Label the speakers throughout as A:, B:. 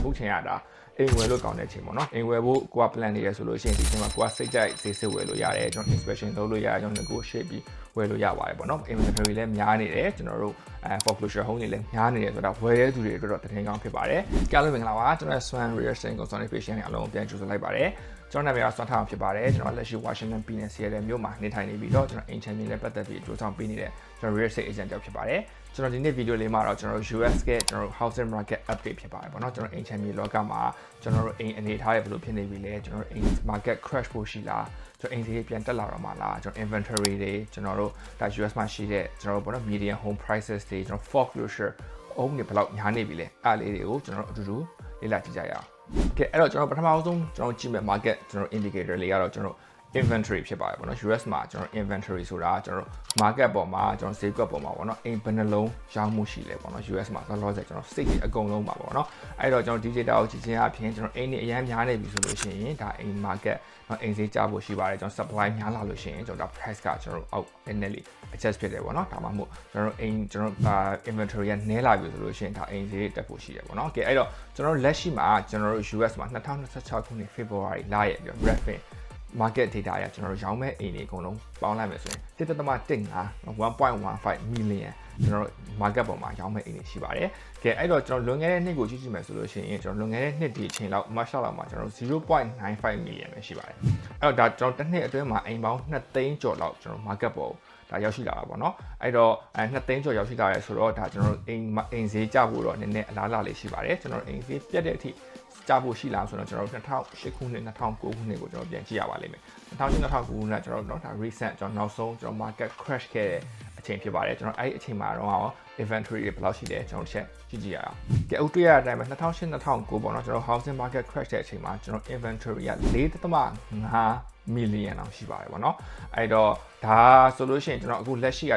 A: အခုချိန်ရတာအိမ်ဝယ်လို့ကောင်းတဲ့အချိန်ပေါ့နော်အိမ်ဝယ်ဖို့ကိုက plan နေရဆိုလို့ရှိရင်ဒီချိန်မှာကိုကစိတ်ကြိုက်ဈေးစစ်ဝယ်လို့ရတယ်ကျွန်တော် inspection လုပ်လို့ရတယ်ကျွန်တော် negotiate ပြီးဝယ်လို့ရပါတယ်ပေါ့နော် inventory လည်းများနေတယ်ကျွန်တော်တို့foreclosure home တွေလည်းများနေတယ်ဆိုတော့ဝယ်တဲ့သူတွေအတွက်တော့တင်ကောင်းဖြစ်ပါတယ်ကြားလို့မင်္ဂလာပါကျွန်တော် Swan Real Estate Consultation နဲ့အလုံးပြန်ကြိုဆိုလိုက်ပါတယ်ကျွန်တော်နာမည်ကဆွမ်းထားအောင်ဖြစ်ပါတယ်ကျွန်တော်လက်ရှိ Washingtonပြည်နယ် Seattle မြို့မှာနေထိုင်နေပြီးတော့ကျွန်တော်အိမ်ချမ်းမြေနဲ့ပတ်သက်ပြီးအကျိုးဆောင်ပေးနေတဲ့ကျွန်တော် real estate agent တယောက်ဖြစ်ပါတယ်ကျွန်တော်ဒီနေ့ဗီဒီယိုလေးမှာတော့ကျွန်တော် US ကကျွန်တော် housing market update ဖြစ်ပါတယ်ပေါ့နော်ကျွန်တော်အိမ်ချမ်းမြေလောကမှာကျွန်တော်တို့အိမ်အနေထားတွေဘယ်လိုဖြစ်နေပြီလဲကျွန်တော်တို့အိမ် market crash ဖို့ရှိလားကျွန်တော်အိမ်ဈေးပြန်တက်လာတော့မှလားကျွန်တော် inventory တွေကျွန်တော်တို့ဒါ US မှာရှိတဲ့ကျွန်တော်တို့ပေါ့နော် median home prices တွေကျွန်တော် foreclosure အုံးတွေဘယ်လောက်များနေပြီလဲအဲ့လေးတွေကိုကျွန်တော်တို့အတူတူလေ့လာကြည့်ကြရအောင်ကဲအဲ့တော့ကျွန်တော်ပထမဆုံးကျွန်တော်ကြည့်မဲ့ market ကျွန်တော် indicator လေးကတော့ကျွန်တော် inventory ဖြစ်ပါတယ်ပေါ့နော် US မှာကျွန်တော် inventory ဆိုတာကျွန်တော် market ပေါ်မှာကျွန်တော်ဈေးကွက်ပေါ်မှာပေါ့နော်အိမ်ဘယ်နှလုံးရောင်းမှုရှိလဲပေါ့နော် US မှာလောလောဆယ်ကျွန်တော်စိတ်ကြီးအကုန်လုံးပါပေါ့နော်အဲ့တော့ကျွန်တော် data ကိုကြည့်ချင်းအပြင်ကျွန်တော်အိမ်တွေအများများနေပြီဆိုလို့ရှိရင်ဒါအိမ် market နော်အိမ်ဈေးကျဖို့ရှိပါတယ်ကျွန်တော် supply များလာလို့ရှိရင်ကျွန်တော်ဒါ price ကကျွန်တော်အောက် initially adjust ဖြစ်တယ်ပေါ့နော်ဒါမှမဟုတ်ကျွန်တော်အိမ်ကျွန်တော် inventory ကနည်းလာပြီဆိုလို့ရှိရင်ဒါအိမ်ဈေးတက်ဖို့ရှိတယ်ပေါ့နော်ကဲအဲ့တော့ကျွန်တော်လက်ရှိမှာကျွန်တော်တို့ US မှာ2026ခုနှစ် February လရဲ့ reference market data ရကျွန်တော်တို့ရောင်းမဲ့အိမ်တွေအကုန်လုံးပေါင်းလိုက်မယ်ဆိုရင်1.15 million ကျွန်တော်တို့ market ပေါ်မှာရောင်းမဲ့အိမ်တွေရှိပါတယ်။ကဲအဲ့တော့ကျွန်တော်လွန်ခဲ့တဲ့နှစ်ကိုကြည့်ကြည့်မယ်ဆိုလို့ရှိရင်ကျွန်တော်လွန်ခဲ့တဲ့နှစ်ဒီအချိန်လောက် March လောက်မှာကျွန်တော်0.95 million ပဲရှိပါတယ်။အဲ့တော့ဒါကျွန်တော်တစ်နှစ်အတွင်းမှာအိမ်ပေါင်း2သိန်းကျော်လောက်ကျွန်တော် market ပေါ်ဒါရောက်ရှိလာတာပေါ့နော်အဲ့တော့2သိန်းကျော်ရောက်ရှိလာရဲဆိုတော့ဒါကျွန်တော်တို့အိမ်ဈေးကျဖို့တော့နည်းနည်းအလားအလာလေးရှိပါတယ်ကျွန်တော်အိမ်ဈေးပြတ်တဲ့အထိကျဖို့ရှိလားဆိုတော့ကျွန်တော်တို့2008ခုနှစ်2009ခုနှစ်ကိုကျွန်တော်ပြန်ကြည့်ရပါလိမ့်မယ်2009ခုနှစ်ကျွန်တော်တို့ဒါ recent ကျွန်တော်နောက်ဆုံးကျွန်တော် market crash ခဲ့တဲ့အချိန်ဖြစ်ပါတယ်ကျွန်တော်အဲ့ဒီအချိန်မှာတော့ inventory တွေဘယ်လောက်ရှိလဲကျွန်တော်ချက်ကြည့်ကြည့်ရအောင်ကဲအခုတွေ့ရတဲ့အတိုင်းပဲ2008 2009ပေါ့နော်ကျွန်တော် housing market crash တဲ့အချိန်မှာကျွန်တော် inventory က4.5 million လောက်ရှိပါတယ်ပေါ့နော်အဲ့တော့ဒါဆိုလို့ရှိရင်ကျွန်တော်အခုလက်ရှိက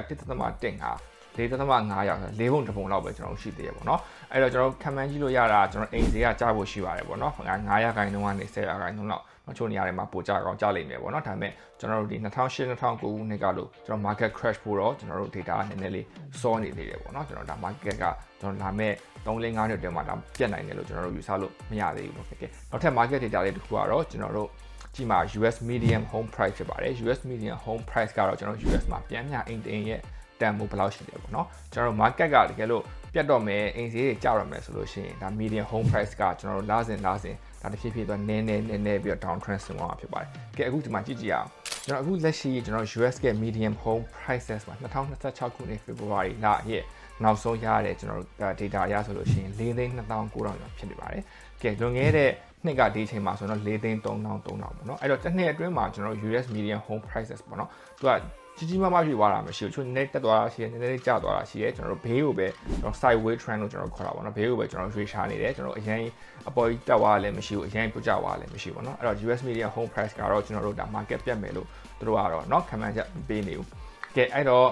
A: 1.5ရောက်4ပုံတစ်ပုံလောက်ပဲကျွန်တော်ရှိသေးရပေါ့နော်အဲ့တော့ကျွန်တော်ခံမှန်းကြည့်လို့ရတာကျွန်တော်အိမ်ဈေးကကျဖို့ရှိပါတယ်ပေါ့နော်900ရာခိုင်နှုန်းကနေ10ရာခိုင်နှုန်းလောက်ချို့နေရာတွေမှာပိုကျအောင်ကျလိမ့်မယ်ပေါ့နော်ဒါပေမဲ့ကျွန်တော်တို့ဒီ2008 2009ခုနှစ်ကလို့ကျွန်တော် market crash ဖို့တော့ကျွန်တော်တို့ data နည်းနည်းလေးစောနေသေးတယ်ပေါ့နော်ကျွန်တော်ဒါ market ကကျွန်တော်လာမဲ့3-5နှစ်တည်းမှာဒါပြတ်နိုင်တယ်လို့ကျွန်တော်တို့ယူဆလို့မရသေးဘူးပေါ့ကဲနောက်ထပ် market data လေးတစ်ခုကတော့ကျွန်တော်တို့ကြည့်မှာ US median home price ဖြစ်ပါတယ် US median home price ကတော့ကျွန်တော် US မှာပြန်မြအိမ်တင်ရဲ့တန်ဖိုးဘယ်လောက်ရှိလဲပေါ့နော်ကျွန်တော်တို့ market ကတကယ်လို့ပြတ်တော့မယ်အိမ်ဈေးတွေကျတော့မယ်ဆိုလို့ရှိရင်ဒါ median home price ကကျွန်တော်တို့လစဉ်ဒါတစ်ဖြည်းဖြည်းတော့နည်းပြီးတော့ down trend ဆင်းသွားမှာဖြစ်ပါတယ်ကဲအခုဒီမှာကြည့်ကြည့်အောင်ကျွန်တော်အခုလက်ရှိကျွန်တော် US က median home prices မှာ2026ခုနှစ် February လရဲ့နောက်ဆုံးရတဲ့ကျွန်တော်တို့ data ရဆိုလို့ရှိရင်4,2900ကျော်ဖြစ်နေပါတယ်ကဲလွန်ခဲ့တဲ့နှစ်ကဒီအချိန်မှာဆိုတော့4,300ပေါ့နော်အဲ့တော့တစ်နှစ်အတွင်းမှာကျွန်တော် US median home prices ပေါ့နော်သူကကြီးမားမားပြသွားတာမရှိဘူးချို့နည်းနည်းတက်သွားတာရှိတယ်နည်းနည်းကျသွားတာရှိတယ်ကျွန်တော်တို့ဘေးကိုပဲကျွန်တော် sideways trend လို့ကျွန်တော်ခေါ်တာပေါ့နော်ဘေးကိုပဲကျွန်တော်ရွှေ့ချနေတယ်ကျွန်တော်အရင်အပေါ်ကြီးတက်သွားလည်းမရှိဘူးအရင်ပြုတ်ကျသွားလည်းမရှိဘူးပေါ့နော်အဲ့တော့ US median home price ကတော့ကျွန်တော်တို့ဒါ market ပြတ်မယ်လို့သူတို့ကတော့เนาะခံမှန်းချက်ပေးနေဘူးကဲအဲ့တော့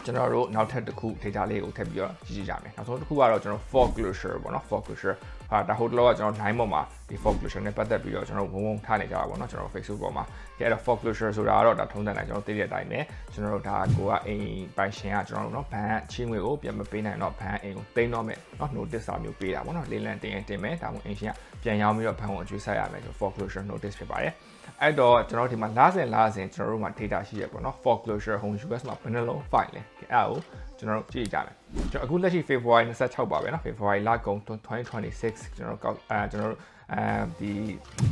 A: ကျွန်တော်တို့နောက်ထပ်တစ်ခု data လေးကိုထပ်ပြီးတော့ကြည့်ကြမယ်နောက်ဆုံးတစ်ခုကတော့ကျွန်တော် foreclosure ပေါ့နော် foreclosure ဒါဟိုတလောကကျွန်တော် line ပေါ်မှာဒီ foreclosure နဲ့ပတ်သက်ပြီးတော့ကျွန်တော်ဝုံထားနေကြတာပေါ့နော်ကျွန်တော် Facebook ပေါ်မှာကဲအဲ့တော့ foreclosure ဆိုတာကတော့ဒါထုံးတမ်းတိုင်းကျွန်တော်သိတဲ့အတိုင်းပဲကျွန်တော်တို့ဒါကိုကအိမ်ပိုင်ရှင်ကကျွန်တော်တို့เนาะဘဏ်ချင်းငွေကိုပြန်မပေးနိုင်တော့ဘဏ်အိမ်ကိုတိန်းတော့မယ်เนาะ notice စာမျိုးပေးတာပေါ့နော်လေးလံတင်မယ်ဒါမှမဟုတ်အိမ်ရှင်ကပြန်ရောင်းပြီးတော့ဘဏ်ကိုအကျွေးဆက်ရမယ်ဆို foreclosure notice ဖြစ်ပါတယ်အဲ့တော့ကျွန်တော်ဒီမှာလစဉ်ကျွန်တော်တို့မှာ data ရှိရပေါ့နော် foreclosure home US မှာဘယ်နှလုံး file လဲအဲ့ဒါကိုကျွန်တော်တို့ကြည့်ကြမယ်ကျွန်တော်အခုလက်ရှိ February 26ပါပဲเนาะ February လကုန်2026ကျွန်တော်ကျွန်တော်ဒီ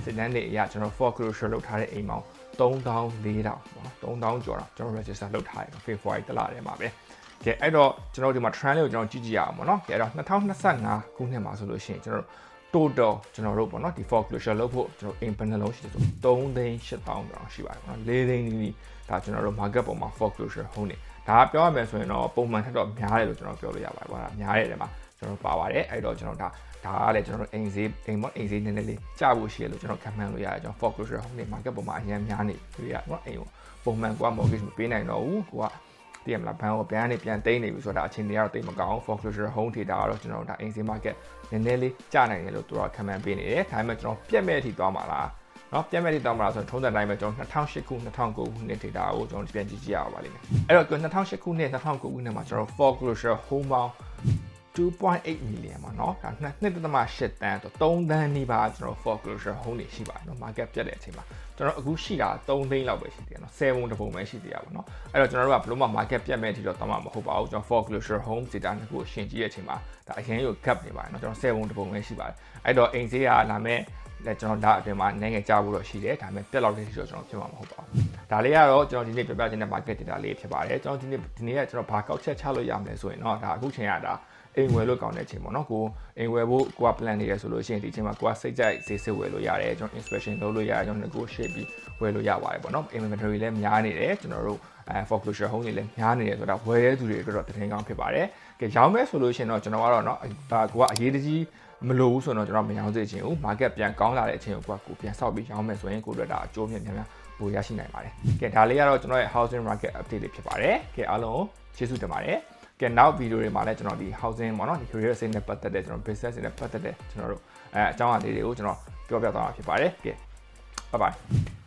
A: စစ်တမ်းတွေအရကျွန်တော် foreclosure လုပ်ထားတဲ့အိမ်ပေါင်း3400ပေါ့နော်3000ကျော်တော့ကျွန်တော် register လုပ်ထားတယ် February တလထဲမှာပဲကဲအဲ့တော့ကျွန်တော်ဒီမှာ trend လေးကိုကျွန်တော်ကြည့်ကြည့်ရအောင်ပေါ့နော်ကဲအဲ့တော့2025ခုနှစ်မှာဆိုလို့ရှိရင်ကျွန်တော်total ကျွန်တော်တို့ပေါ့နော်ဒီ foreclosure လုပ်ဖို့ကျွန်တော်အိမ်ဘယ်နှလုံးရှိတယ်ဆို3,800,000ကျော်ရှိပါတယ်ပေါ့နော်4,000,000နီးဒါကျွန်တော်တို့ market ပေါ်မှာ foreclosure ဟုတ်နေဒါပြောရမယ်ဆိုရင်တော့ပုံမှန်ထက်တော့များတယ်လို့ကျွန်တော်ပြောလို့ရပါတယ်ပေါ့ဒါများတယ်တဲ့မှာကျွန်တော်ပါပါတယ်အဲ့တော့ကျွန်တော်ဒါကလည်းကျွန်တော်တို့အိမ်ဈေးနည်းနည်းလေးကျဖို့ရှိရလို့ကျွန်တော်ခံမှန်းလို့ရတယ်ကျွန်တော် foreclosure ဟုတ်နေ market ပေါ်မှာအရင်များနေတွေ့ရပေါ့အိမ်ကိုပုံမှန်က mortgage မပေးနိုင်တော့ဘူးကိုကတည်ရမလားဘဏ်ကိုပြန်သိမ်းနေပြီဆိုတာအချိန်တွေကတော့တိတ်မကောင်း foreclosure home data ကတော့ကျွန်တော်တို့ဒါအိမ်ဈေး market နည်းနည်းလေးကျနိုင်တယ်လို့သူတို့ခံမှန်းပေးနေတယ်ဒါပေမဲ့ကျွန်တော်ပြက်မဲ့အထိသွားမှာလားเนาะပြန်မဲ့တိတောင်းမှာဆိုတော့ထုံးတဲ့တိုင်းပဲကျွန်တော်2008ခု2009ခုနှစ် data ကိုကျွန်တော်ပြန်ကြည့်ရအောင်ပါလိမ့်မယ်အဲ့တော့2008ခုနှစ်2009ခုနှစ်မှာကျွန်တော် foreclosure home ပေါင်း 2.8 million ပါเนาะဒါ2.8တန်းဆို3တန်းနီးပါးကျွန်တော် foreclosure home တွေရှိပါတယ်เนาะ market ပြတ်တဲ့အချိန်မှာကျွန်တော်အခုရှိတာ3သိန်းလောက်ပဲရှိသေးတယ်เนาะ7တပုံပဲရှိသေးရပါเนาะအဲ့တော့ကျွန်တော်တို့ကဘလို့မှ market ပြတ်မဲ့အထိတော့တော့မဟုတ်ပါဘူးကျွန်တော် foreclosure home data နှစ်ခုရှင်းကြည့်တဲ့အချိန်မှာဒါအရင်က gap နေပါတယ်เนาะကျွန်တော်7တပုံပဲရှိပါတယ်အဲ့တော့အိမ်ဈေးကလာမဲ့လက်ကျွန်တော်ဒါအတွင်းမှာနိုင်ငံကြားဖို့တော့ရှိတယ်ဒါပေမဲ့ပြက်လောက်တဲ့ရှိတော့ကျွန်တော်ဖြစ်မှာမဟုတ်ပါဘူးဒါလေးကတော့ကျွန်တော်ဒီနေ့ပြပြခြင်းတဲ့ market data လေးဖြစ်ပါတယ်ကျွန်တော်ဒီနေ့ကကျွန်တော်ဘာကောက်ချက်ချလို့ရမလဲဆိုရင်เนาะဒါအခုချိန်ရတာအိမ်ဝယ်လို့ကောင်းတဲ့အချိန်ပေါ့เนาะကိုအိမ်ဝယ်ဖို့ကိုက plan နေရဆိုလို့ရှိရင်ဒီအချိန်မှာကိုကစိတ်ကြိုက်ဈေးစစ်ဝယ်လို့ရတယ်ကျွန်တော် inspection လုပ်လို့ရတယ်ကျွန်တော် negotiate ပြီးဝယ်လို့ရပါတယ်ပေါ့เนาะ inventory လည်းများနေတယ်ကျွန်တော်တို့foreclosure home တွေလည်းများနေတယ်ဆိုတော့ဝယ်တဲ့သူတွေအတွက်တော့တင်ကောင်းဖြစ်ပါတယ်ကဲရောင်းမဲ့ဆိုလို့ရှိရင်တော့ကျွန်တော်ကတော့เนาะဒါကိုကအရေးတကြီးမလို့ဘူးဆိုတော့ကျွန်တော်မရောင်းစေချင်ဘူး market ပြန်ကောင်းလာတဲ့အချိန်ကိုကိုပြန်ဆောက်ပြီးရောင်းမယ်ဆိုရင်ကိုတို့ဒါအကျိုးမြတ်များများပိုရရှိနိုင်ပါတယ်ကဲဒါလေးကတော့ကျွန်တော်ရဲ့ housing market update လေးဖြစ်ပါတယ်ကဲအားလုံးကျေးဇူးတင်ပါတယ်ကဲနောက်ဗီဒီယိုတွေမှာလည်းကျွန်တော်ဒီ housing ပေါ့နော်ဒီ real estate နဲ့ပတ်သက်တဲ့ကျွန်တော် business တွေနဲ့ပတ်သက်တဲ့ကျွန်တော်တို့အကြောင်းအရာလေးတွေကိုကျွန်တော်ပြောပြသွားမှာဖြစ်ပါတယ်ကဲ bye bye